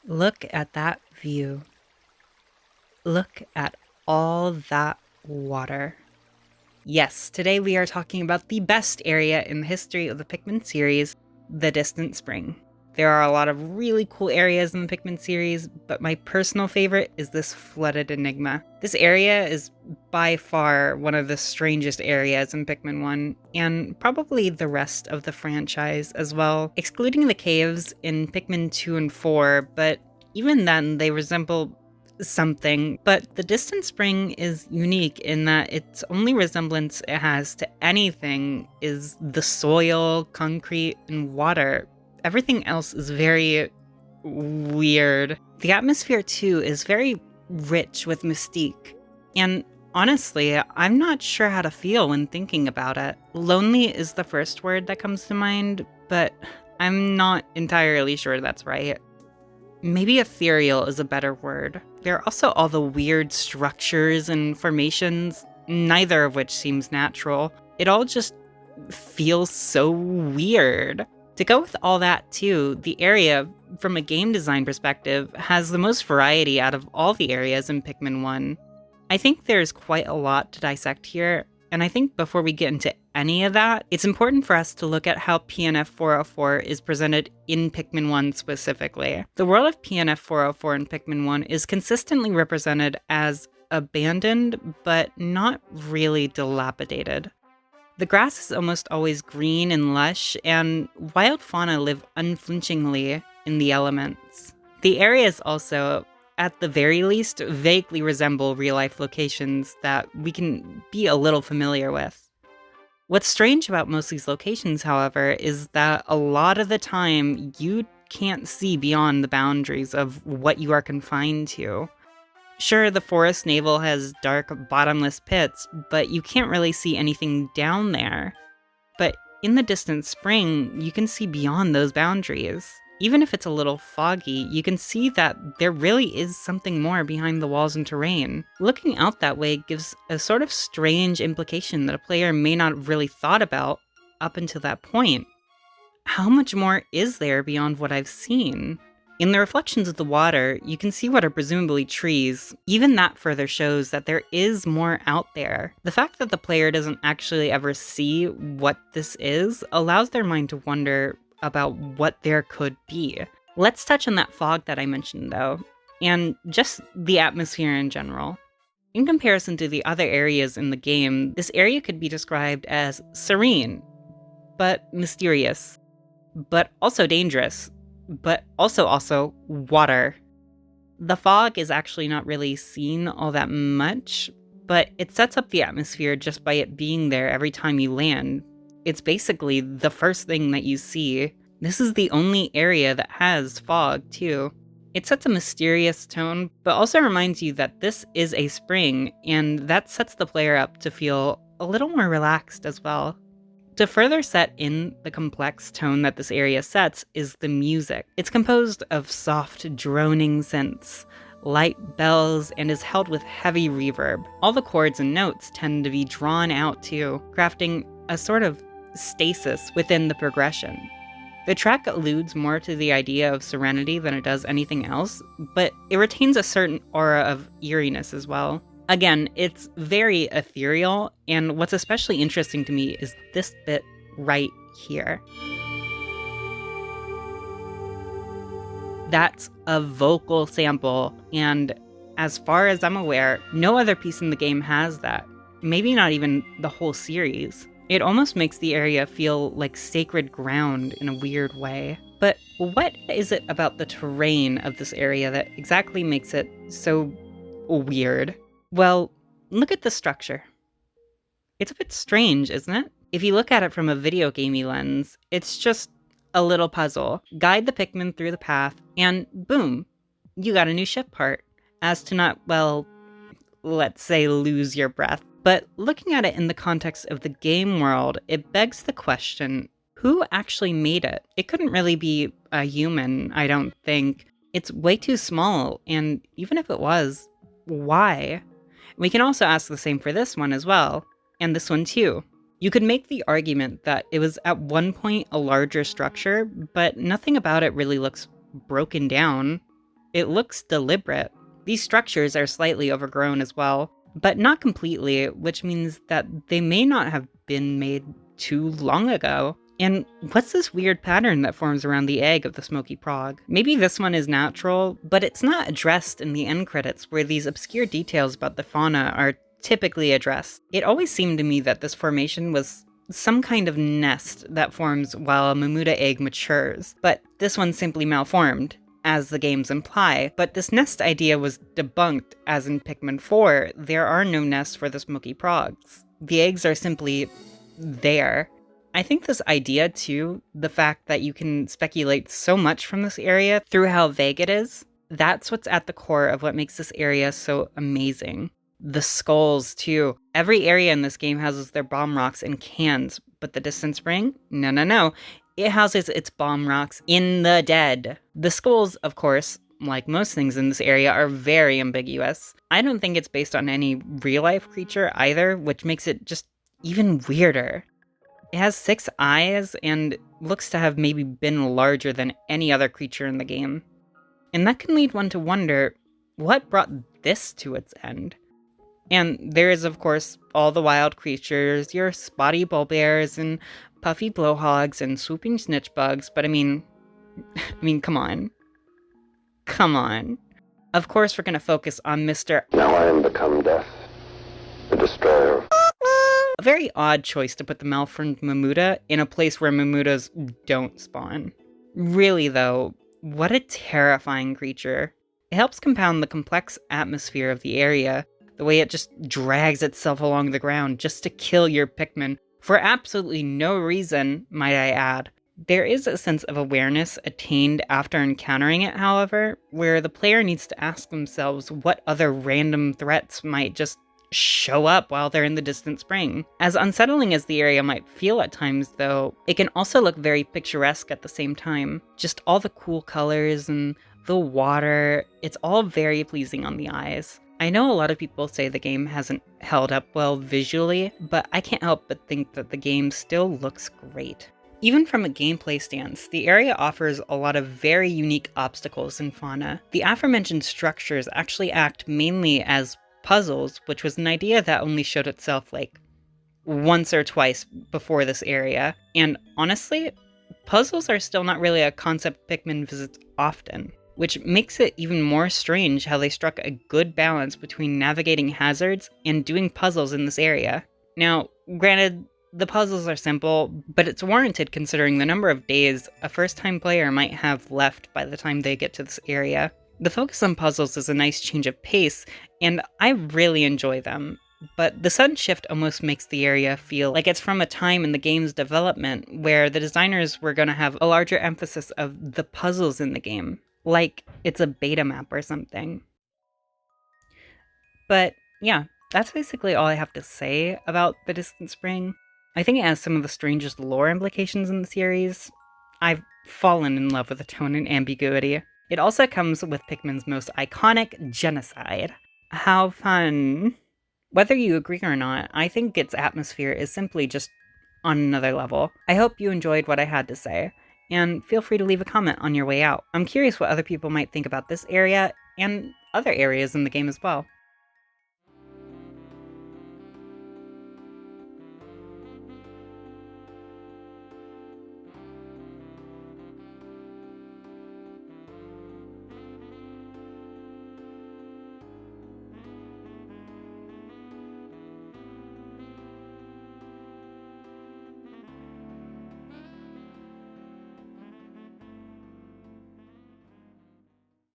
Look at that view. Look at all that water. Yes, today we are talking about the best area in the history of the Pikmin series, the Distant Spring. There are a lot of really cool areas in the Pikmin series, but my personal favorite is this flooded enigma. This area is by far one of the strangest areas in Pikmin 1, and probably the rest of the franchise as well, excluding the caves in Pikmin 2 and 4, but even then they resemble something. But the Distant Spring is unique in that its only resemblance it has to anything is the soil, concrete, and water. Everything else is very weird. The atmosphere, too, is very rich with mystique. And honestly, I'm not sure how to feel when thinking about it. Lonely is the first word that comes to mind, but I'm not entirely sure that's right. Maybe ethereal is a better word. There are also all the weird structures and formations, neither of which seems natural. It all just feels so weird. To go with all that, too, the area, from a game design perspective, has the most variety out of all the areas in Pikmin 1. I think there's quite a lot to dissect here, and I think before we get into any of that, it's important for us to look at how PNF 404 is presented in Pikmin 1 specifically. The world of PNF 404 in Pikmin 1 is consistently represented as abandoned, but not really dilapidated. The grass is almost always green and lush, and wild fauna live unflinchingly in the elements. The areas also, at the very least, vaguely resemble real-life locations that we can be a little familiar with. What's strange about most of these locations, however, is that a lot of the time you can't see beyond the boundaries of what you are confined to. Sure, the forest navel has dark, bottomless pits, but you can't really see anything down there. But in the Distant Spring, you can see beyond those boundaries. Even if it's a little foggy, you can see that there really is something more behind the walls and terrain. Looking out that way gives a sort of strange implication that a player may not have really thought about up until that point. How much more is there beyond what I've seen? In the reflections of the water, you can see what are presumably trees. Even that further shows that there is more out there. The fact that the player doesn't actually ever see what this is allows their mind to wonder about what there could be. Let's touch on that fog that I mentioned, though, and just the atmosphere in general. In comparison to the other areas in the game, this area could be described as serene, but mysterious, but also dangerous, but also water. The fog is actually not really seen all that much, but it sets up the atmosphere just by it being there every time you land. It's basically the first thing that you see. This is the only area that has fog, too. It sets a mysterious tone, but also reminds you that this is a spring, and that sets the player up to feel a little more relaxed as well. To further set in the complex tone that this area sets is the music. It's composed of soft, droning synths, light bells, and is held with heavy reverb. All the chords and notes tend to be drawn out too, crafting a sort of stasis within the progression. The track alludes more to the idea of serenity than it does anything else, but it retains a certain aura of eeriness as well. Again, it's very ethereal, and what's especially interesting to me is this bit right here. That's a vocal sample, and as far as I'm aware, no other piece in the game has that. Maybe not even the whole series. It almost makes the area feel like sacred ground in a weird way. But what is it about the terrain of this area that exactly makes it so weird? Well, look at the structure. It's a bit strange, isn't it? If you look at it from a video gamey lens, it's just a little puzzle. Guide the Pikmin through the path, and boom, you got a new ship part. As to not, well, let's say lose your breath. But looking at it in the context of the game world, it begs the question, who actually made it? It couldn't really be a human, I don't think. It's way too small, and even if it was, why? We can also ask the same for this one as well, and this one too. You could make the argument that it was at one point a larger structure, but nothing about it really looks broken down. it looks deliberate. These structures are slightly overgrown as well, but not completely, which means that they may not have been made too long ago. And what's this weird pattern that forms around the egg of the smoky prog? Maybe this one is natural, but it's not addressed in the end credits where these obscure details about the fauna are typically addressed. It always seemed to me that this formation was some kind of nest that forms while a Mamuta egg matures, but this one simply malformed, as the games imply. But this nest idea was debunked, as in Pikmin 4, there are no nests for the smoky progs. The eggs are simply there. I think this idea, too, the fact that you can speculate so much from this area through how vague it is, that's what's at the core of what makes this area so amazing. The skulls, too. Every area in this game houses their bomb rocks in cans, but the distance ring? No. It houses its bomb rocks in the dead. The skulls, of course, like most things in this area, are very ambiguous. I don't think it's based on any real-life creature either, which makes it just even weirder. It has 6 eyes and looks to have maybe been larger than any other creature in the game. And that can lead one to wonder, what brought this to its end? And there is, of course, all the wild creatures, your spotty bullbears and puffy blowhogs and swooping snitch bugs, but I mean, come on. Come on. Of course we're going to focus on Mr. Now I am become death, the destroyer. A very odd choice to put the malformed Mamuta in a place where Mamutas don't spawn. Really though, what a terrifying creature. It helps compound the complex atmosphere of the area, the way it just drags itself along the ground just to kill your Pikmin, for absolutely no reason, might I add. There is a sense of awareness attained after encountering it, however, where the player needs to ask themselves what other random threats might just show up while they're in the distant spring. As unsettling as the area might feel at times, though, it can also look very picturesque at the same time. Just all the cool colors and the water, it's all very pleasing on the eyes. I know a lot of people say the game hasn't held up well visually, but I can't help but think that the game still looks great. Even from a gameplay stance, the area offers a lot of very unique obstacles and fauna. The aforementioned structures actually act mainly as puzzles, which was an idea that only showed itself like once or twice before this area. And honestly, puzzles are still not really a concept Pikmin visits often, which makes it even more strange how they struck a good balance between navigating hazards and doing puzzles in this area. Now, granted, the puzzles are simple, but it's warranted considering the number of days a first-time player might have left by the time they get to this area. The focus on puzzles is a nice change of pace, and I really enjoy them, but the sudden shift almost makes the area feel like it's from a time in the game's development where the designers were going to have a larger emphasis of the puzzles in the game, like it's a beta map or something. But yeah, that's basically all I have to say about The Distant Spring. I think it has some of the strangest lore implications in the series. I've fallen in love with the tone and ambiguity. It also comes with Pikmin's most iconic genocide. How fun. Whether you agree or not, I think its atmosphere is simply just on another level. I hope you enjoyed what I had to say, and feel free to leave a comment on your way out. I'm curious what other people might think about this area and other areas in the game as well.